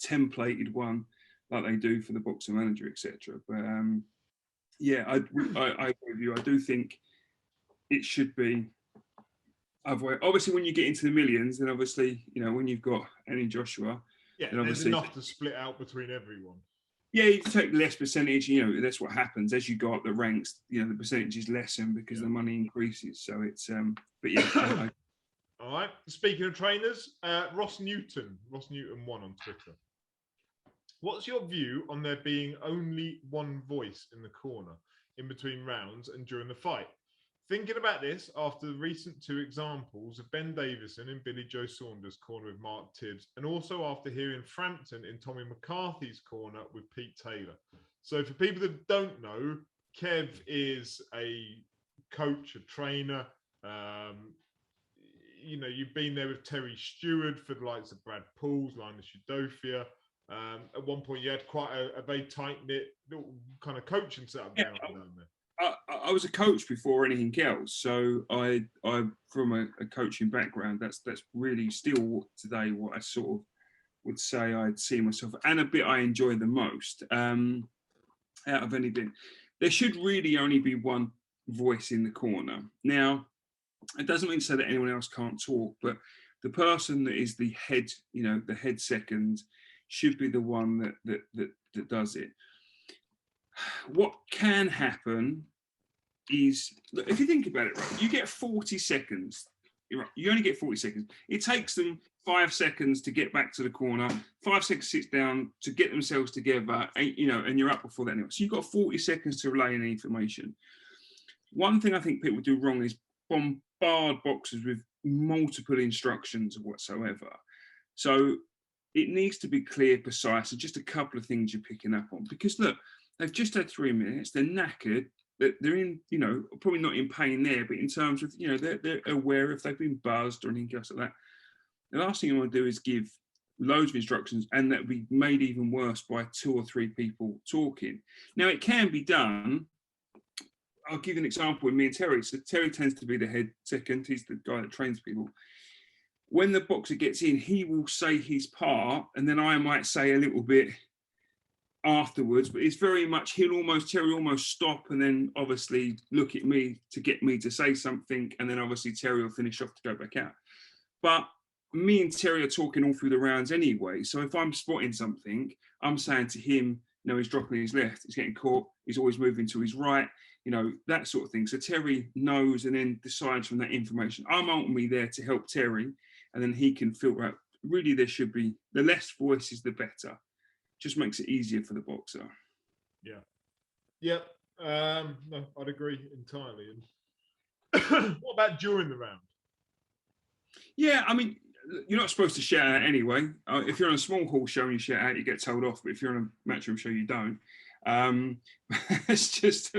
templated one like they do for the boxing manager, etc. But yeah, I agree with you. I do think it should be otherwise. Obviously, when you get into the millions, then obviously, you know, when you've got Annie Joshua,
yeah,
then
there's
obviously
enough to split out between everyone.
yeah, you take less percentage, you know, that's what happens. As you go up the ranks, you know, the percentages lessen because the money increases. So it's, but yeah.
All right. Speaking of trainers, Ross Newton 1 on Twitter. What's your view on there being only one voice in the corner in between rounds and during the fight? Thinking about this after the recent 2 examples of Ben Davison in Billy Joe Saunders' corner with Mark Tibbs, and also after hearing Frampton in Tommy McCarthy's corner with Pete Taylor. So for people that don't know, Kev is a coach, a trainer. You know, you've been there with Terry Stewart for the likes of Brad Pauls, Linus Udofia. At one point, you had quite a very tight-knit little kind of coaching setup down there.
I was a coach before anything else, so I from a coaching background, that's really still today what I sort of would say I'd see myself, and a bit I enjoy the most out of anything. There should really only be one voice in the corner. Now, it doesn't mean to say that anyone else can't talk, but the person that is the head, you know, the head second, should be the one that does it. What can happen is, look, if you think about it, right, you get 40 seconds. Right, you only get 40 seconds. It takes them 5 seconds to get back to the corner, 5 seconds to sit down, to get themselves together, you know, and you're up before that anyway. So you've got 40 seconds to relay any information. One thing I think people do wrong is bombard boxers with multiple instructions whatsoever. So it needs to be clear, precise, and just a couple of things you're picking up on. Because look, they've just had 3 minutes, they're knackered, they're in, you know, probably not in pain there, but in terms of, you know, they're aware if they've been buzzed or anything else like that. The last thing you want to do is give loads of instructions, and that will be made even worse by 2 or 3 people talking. Now, it can be done. I'll give you an example with me and Terry. So Terry tends to be the head second. He's the guy that trains people. When the boxer gets in, he will say his part, and then I might say a little bit afterwards, but it's very much, Terry almost stop and then obviously look at me to get me to say something, and then obviously Terry will finish off to go back out. But me and Terry are talking all through the rounds anyway, so if I'm spotting something, I'm saying to him, you know, he's dropping his left, he's getting caught, he's always moving to his right, you know, that sort of thing. So Terry knows and then decides from that information. I'm ultimately there to help Terry, and then he can filter out. Really, there should be, the less voices, the better. Just makes it easier for the boxer.
Yeah. Yep. No, I'd agree entirely. What about during the round?
Yeah, I mean, you're not supposed to shout out anyway. If you're on a small hall show and you shout out, you get told off. But if you're on a matchroom show, you don't. It's just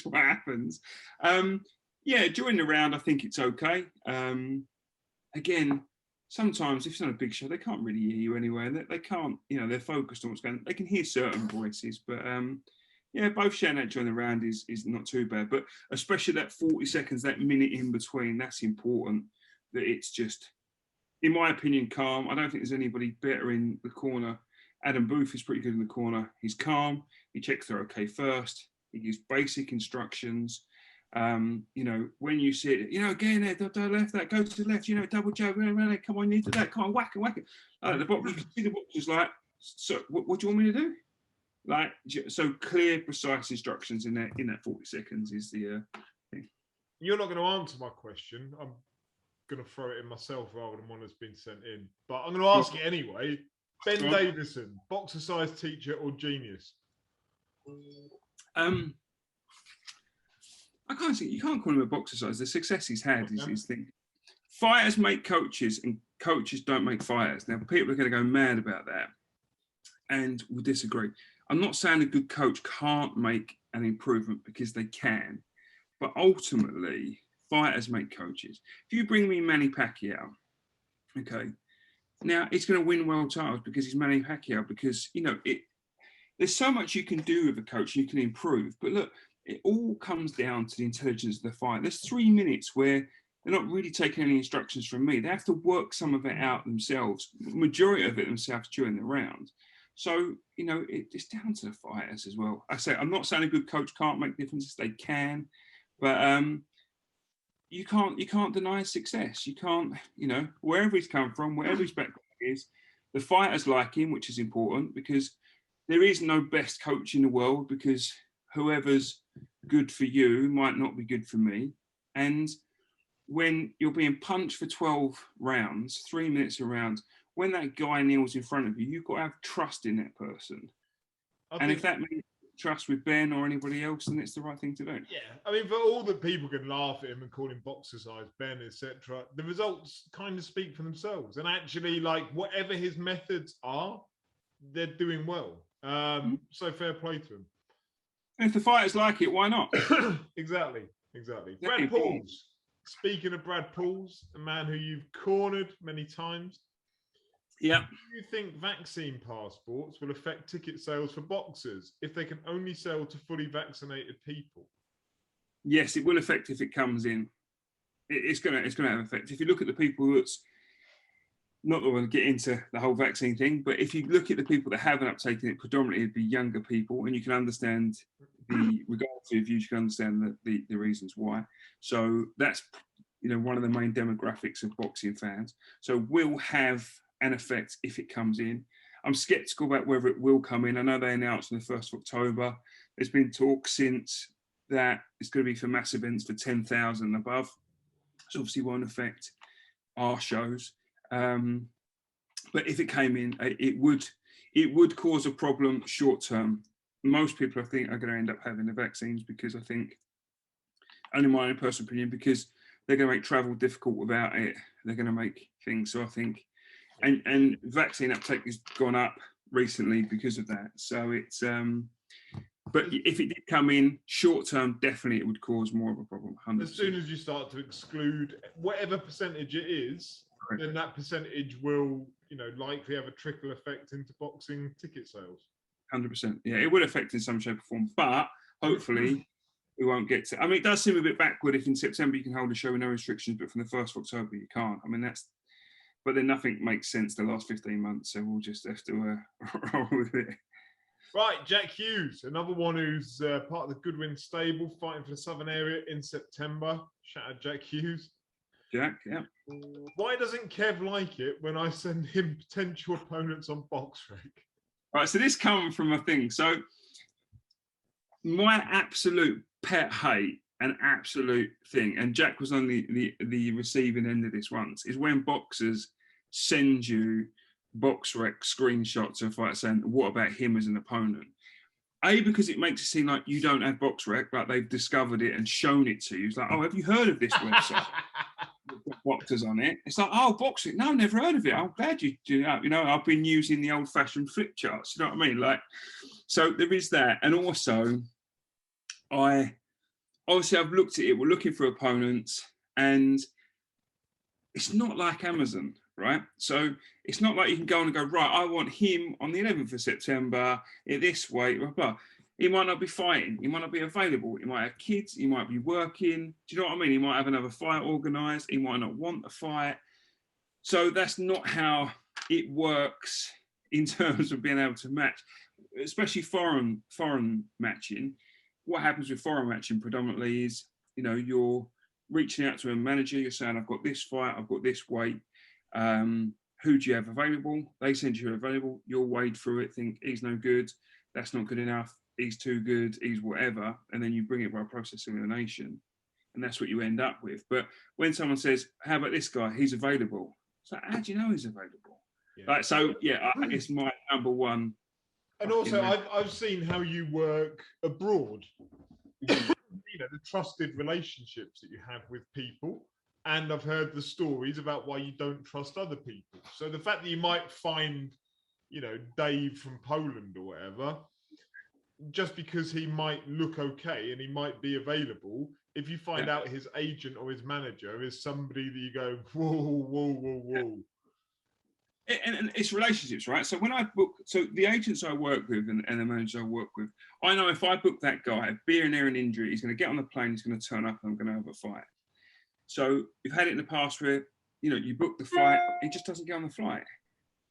what happens. Yeah, during the round, I think it's okay. Again, sometimes if it's on a big show, they can't really hear you anyway. They can't, you know, they're focused on what's going on. They can hear certain voices, but yeah, both shouting out during the round is not too bad. But especially that 40 seconds, that minute in between, that's important. That it's just, in my opinion, calm. I don't think there's anybody better in the corner. Adam Booth is pretty good in the corner. He's calm. He checks they're okay first. He gives basic instructions. You know, when you see it, you know, again, there, left that, go to the left, you know, double jab, come on, you do that, come on, whack it. The box, you can see the box is like, so what do you want me to do? Like, so clear, precise instructions in that 40 seconds is the thing.
You're not going to answer my question. I'm going to throw it in myself rather than one that's been sent in. But I'm going to ask it anyway. Ben Davison, boxer size teacher or genius?
I can't say, you can't call him a boxer size. The success he's had is his thing. Fighters make coaches and coaches don't make fighters. Now, people are going to go mad about that and will disagree. I'm not saying a good coach can't make an improvement, because they can. But ultimately, fighters make coaches. If you bring me Manny Pacquiao, okay, now he's going to win world titles because he's Manny Pacquiao, because, you know, there's so much you can do with a coach, you can improve. But look, it all comes down to the intelligence of the fight. There's 3 minutes where they're not really taking any instructions from me. They have to work some of it out themselves, majority of it themselves during the round. So, you know, it's down to the fighters as well. I say, I'm not saying a good coach can't make differences. They can, but you can't deny success. You can't, you know, wherever he's come from, wherever his background is, the fighters like him, which is important, because there is no best coach in the world, because whoever's good for you might not be good for me. And when you're being punched for 12 rounds, 3 minutes a round, when that guy kneels in front of you, you've got to have trust in that person. And if that means trust with Ben or anybody else, then it's the right thing to do.
Yeah, I mean, for all that people can laugh at him and call him boxer size, Ben, etc., the results kind of speak for themselves. And actually, like, whatever his methods are, they're doing well. So fair play to him.
And if the fighters like it, why not?
Exactly. Brad Pauls. Speaking of Brad Pauls, a man who you've cornered many times.
Yeah.
Do you think vaccine passports will affect ticket sales for boxers if they can only sell to fully vaccinated people?
Yes, it will affect if it comes in. It's going to have effect. If you look at the people that's not that we'll get into the whole vaccine thing, but if you look at the people that haven't uptaken it, predominantly it'd be younger people, and you can understand regardless of views, you can understand the reasons why. So that's, you know, one of the main demographics of boxing fans. So we'll have an effect if it comes in. I'm sceptical about whether it will come in. I know they announced on the 1st of October. There's been talk since that it's going to be for mass events for 10,000 and above. So obviously won't affect our shows. But if it came in, it would cause a problem short term. Most people, I think, are going to end up having the vaccines, because I think, only my own personal opinion, because they're going to make travel difficult without it. They're going to make things. So I think, and vaccine uptake has gone up recently because of that. So it's, but if it did come in short term, definitely it would cause more of a problem. 100%.
As soon as you start to exclude whatever percentage it is, then that percentage will, you know, likely have a trickle effect into boxing ticket sales.
100%. Yeah, it will affect in some shape or form, but hopefully we won't get to. I mean, it does seem a bit backward if in September you can hold a show with no restrictions, but from the 1st of October you can't. I mean, that's. But then nothing makes sense the last 15 months, so we'll just have to roll with it.
Right, Jack Hughes, another one who's part of the Goodwin stable, fighting for the Southern area in September. Shout out Jack Hughes.
Jack, yeah.
Why doesn't Kev like it when I send him potential opponents on BoxRec?
Right, so this comes from a thing. So my absolute pet hate, an absolute thing, and Jack was on the receiving end of this once, is when boxers send you BoxRec screenshots of fights saying, what about him as an opponent? A, because it makes it seem like you don't have BoxRec, like they've discovered it and shown it to you. It's like, oh, have you heard of this website? Boxers on it. It's like, oh, BoxRec. No, I've never heard of it. I'm glad you do that. You know, I've been using the old-fashioned flip charts. You know what I mean? Like, so there is that. And also, I've looked at it. We're looking for opponents, and it's not like Amazon, right? So it's not like you can go on and go, right, I want him on the 11th of September in this way, blah, blah. He might not be fighting. He might not be available. He might have kids. He might be working. Do you know what I mean? He might have another fight organised. He might not want a fight. So that's not how it works in terms of being able to match, especially foreign matching. What happens with foreign matching predominantly is, you know, you're reaching out to a manager. You're saying, I've got this fight. I've got this weight. Who do you have available? They send you available. You'll wade through it, think he's no good. That's not good enough. He's too good, he's whatever, and then you bring it by process of elimination, and that's what you end up with. But when someone says, how about this guy, he's available, it's like, how do you know he's available? Yeah. Like, so yeah, it's my number one.
And also I've seen how you work abroad. You know, the trusted relationships that you have with people, and I've heard the stories about why you don't trust other people. So the fact that you might find, you know, Dave from Poland or whatever, just because he might look okay and he might be available, if you find out his agent or his manager is somebody that you go, whoa, whoa, whoa, whoa.
And it's relationships, right? So when I book, so the agents I work with and the managers I work with, I know if I book that guy, being near an injury, he's going to get on the plane, he's going to turn up, and I'm going to have a fight. So we've had it in the past where, you know, you book the fight, he just doesn't get on the flight.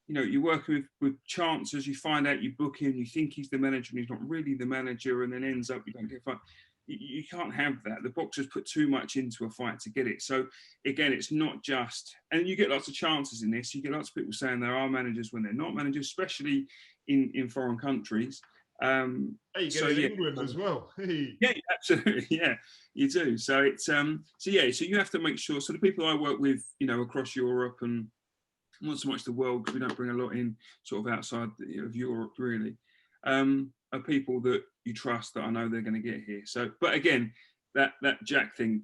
You know, you're working with chances, you find out, you book him, you think he's the manager, and he's not really the manager, and then ends up you don't get a fight. You can't have that. The boxers put too much into a fight to get it. So again, it's not just, and you get lots of chances in this. You get lots of people saying there are managers when they're not managers, especially in foreign countries.
Hey, you get it in England as well. Hey.
Yeah, absolutely. Yeah, you do. So it's so you have to make sure. So the people I work with, you know, across Europe and not so much the world, because we don't bring a lot in sort of outside of Europe really, are people that you trust, that I know they're going to get here. So, but again, that Jack thing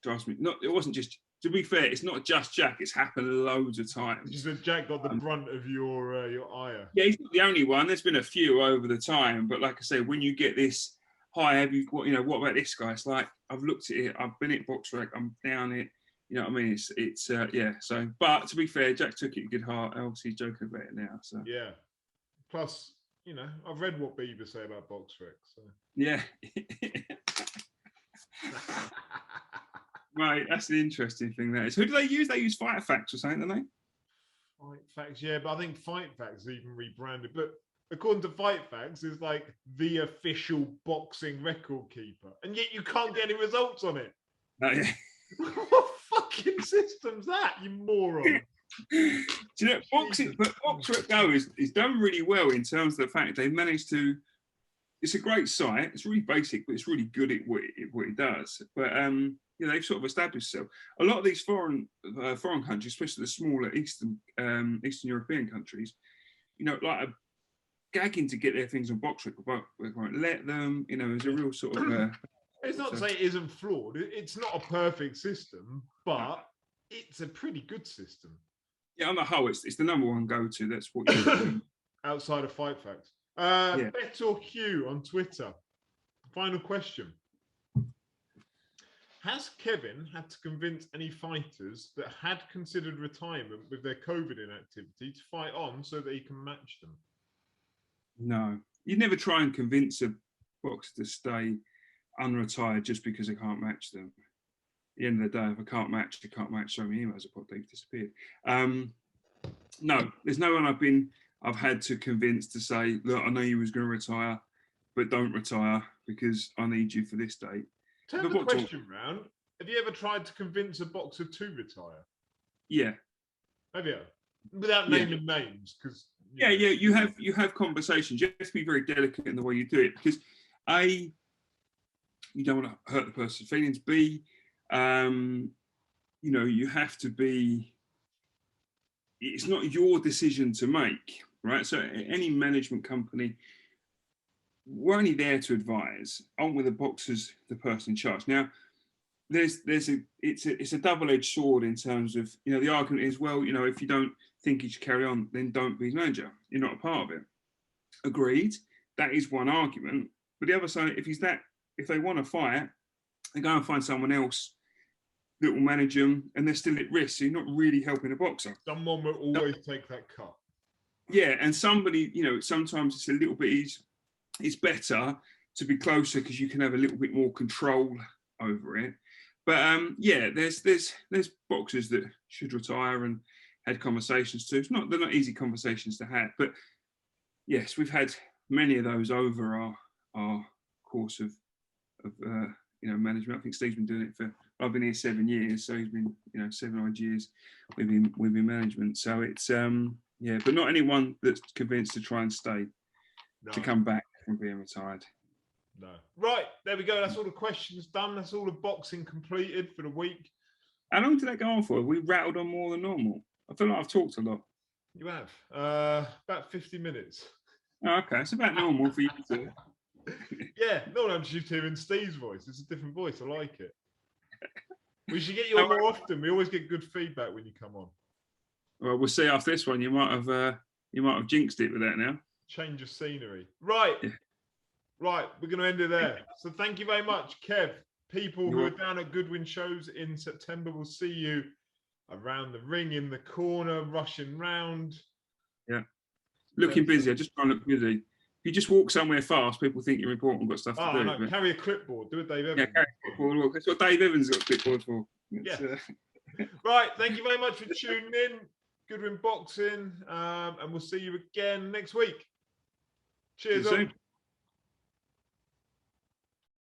drives me. It wasn't just, to be fair, it's not just Jack. It's happened loads of times.
You said Jack got the brunt of your ire.
Yeah, he's not the only one. There's been a few over the time, but like I say, when you get this, hi, have you, what about this guy? It's like, I've looked at it. I've been at BoxRec. I'm down it. You know what I mean? It's yeah. So, but to be fair, Jack took it in good heart. Obviously, he's joking about it now. So
yeah. Plus, you know, I've read what Beaver say about BoxRec. So
yeah. Right, that's the interesting thing. That is. Who do they use? They use Fight Facts or something, don't they?
Fight Facts, yeah, but I think Fight Facts is even rebranded. But according to Fight Facts, is like the official boxing record keeper, and yet you can't get any results on it.
Oh, yeah.
What fucking system's that, you moron?
Do you know, boxing, but BoxRec Go is done really well in terms of the fact they've managed to. It's a great site. It's really basic, but it's really good at what it does. But you know, they've sort of established themselves. A lot of these foreign countries, especially the smaller Eastern European countries, you know, like are gagging to get their things on BoxRec, but won't let them. You know, there's a real sort of.
It's not to say it isn't flawed. It's not a perfect system, but it's a pretty good system.
Yeah, on the whole, it's the number one go-to. That's what you're
outside of Fight Facts.
Yeah.
Bet or Q on Twitter. Final question. Has Kevin had to convince any fighters that had considered retirement with their COVID inactivity to fight on so that he can match them?
No. You'd never try and convince a boxer to stay unretired just because I can't match them. At the end of the day, if I can't match, I can't match. So many emails have they've disappeared. No, there's no one I've had to convince to say, look, I know you was going to retire, but don't retire because I need you for this date.
Turn the question round. Have you ever tried to convince a boxer to retire?
Yeah.
Have you? Without naming names, because
you have conversations. You have to be very delicate in the way you do it, because A, you don't want to hurt the person's feelings. B, you know, you have to be. It's not your decision to make, right? So any management company, we're only there to advise. Aren't we the boxers, the person in charge? Now, it's a double-edged sword in terms of, you know, the argument is, well, you know, if you don't think he should carry on, then don't be his manager. You're not a part of it. Agreed. That is one argument. But the other side, if they want to fight, they go and find someone else that will manage them, and they're still at risk. So you're not really helping a boxer.
Someone will always take that cut. Yeah,
and somebody, you know, sometimes it's a little bit. It's better to be closer because you can have a little bit more control over it. But yeah, there's boxers that should retire and had conversations too. They're not easy conversations to have, but yes, we've had many of those over our course of you know, management. I think Steve's been doing it for. I've been here 7 years, so he's been, you know, 7 odd years within management. So it's yeah, but not anyone that's convinced to try and stay, to come back from being retired.
No. Right, there we go. That's all the questions done. That's all the boxing completed for the week.
How long did that go on for? We rattled on more than normal. I feel like I've talked a lot.
You have. About 50 minutes.
Oh, okay, it's about normal for you to.
Yeah, no, I'm just hearing Steve's voice. It's a different voice. I like it. We should get you on more often. We always get good feedback when you come on.
Well, we'll see after this one. You might have jinxed it with that now.
Change of scenery. Right. Yeah. Right, we're going to end it there. So thank you very much, Kev. People who
You're
are down at Goodwin shows in September will see you around the ring, in the corner, rushing round.
Yeah. Looking busy. I just try and look busy. If you just walk somewhere fast, people think you're important, got stuff to do.
No,
but...
carry a clipboard. Do a Dave Evans.
Yeah, carry a clipboard. That's what Dave Evans got a clipboard for.
Yeah. Right, thank you very much for tuning in. Goodwin Boxing, and we'll see you again next week. Cheers.